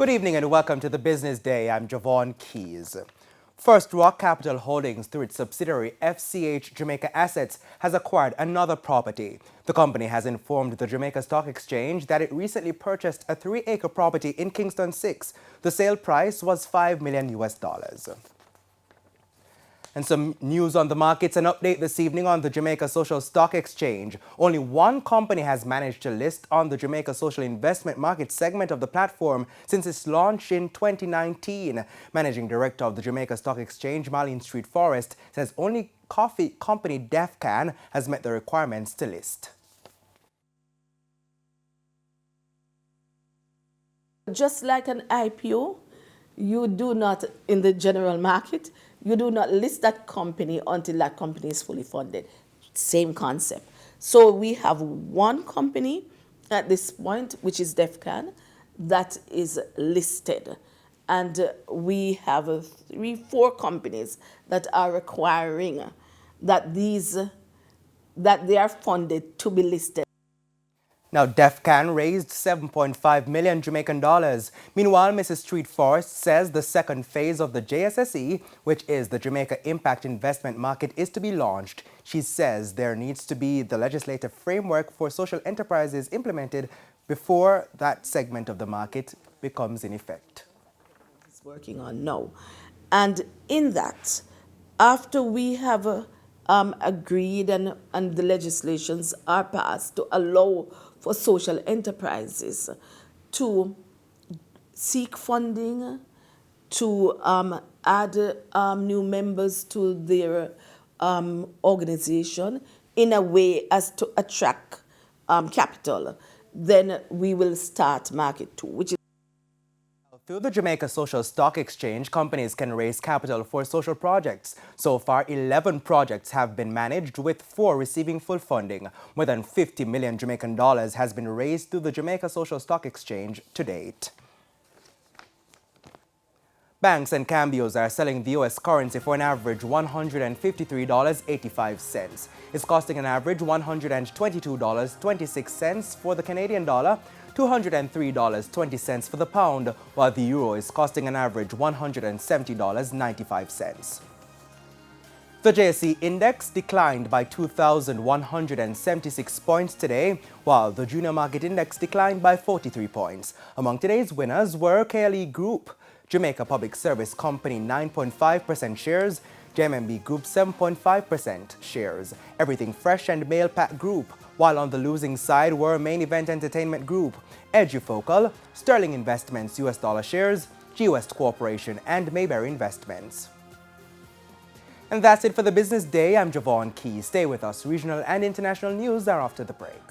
Good evening and welcome to the Business Day. I'm Javon Keys. First Rock Capital Holdings, through its subsidiary FCH Jamaica Assets, has acquired another property. The company has informed the Jamaica Stock Exchange that it recently purchased a 3-acre property in Kingston 6. The sale price was $5 million. And some news on the markets, an update this evening on the Jamaica Social Stock Exchange. Only one company has managed to list on the Jamaica Social Investment Market segment of the platform since its launch in 2019. Managing Director of the Jamaica Stock Exchange, Marlene Street Forest, says only coffee company Defcan has met the requirements to list. Just like an IPO, you do not, in the general market, you do not list that company until that company is fully funded. Same concept. So we have one company at this point, which is Defcan, that is listed. And we have 3-4 companies that are requiring that they are funded to be listed. Now, Defcan raised 7.5 million Jamaican dollars. Meanwhile, Mrs. Street Forest says the second phase of the JSSE, which is the Jamaica Impact Investment Market, is to be launched. She says there needs to be the legislative framework for social enterprises implemented before that segment of the market becomes in effect. It's working on now. And in that, after we have agreed and the legislations are passed to allow for social enterprises to seek funding, to add new members to their organization in a way as to attract capital, then we will start Market 2, which is through the Jamaica Social Stock Exchange, companies can raise capital for social projects. So far, 11 projects have been managed, with 4 receiving full funding. More than 50 million Jamaican dollars has been raised through the Jamaica Social Stock Exchange to date. Banks and cambios are selling the U.S. currency for an average $153.85. It's costing an average $122.26 for the Canadian dollar, $203.20 for the pound, while the euro is costing an average $170.95. The JSE index declined by 2,176 points today, while the junior market index declined by 43 points. Among today's winners were KLE Group, Jamaica Public Service Company 9.5% shares, JMMB Group 7.5% shares, Everything Fresh and Mailpack Group, while on the losing side were Main Event Entertainment Group, Edufocal, Sterling Investments US dollar shares, G-West Corporation and Mayberry Investments. And that's it for the Business Day. I'm Javon Key. Stay with us. Regional and international news are after the break.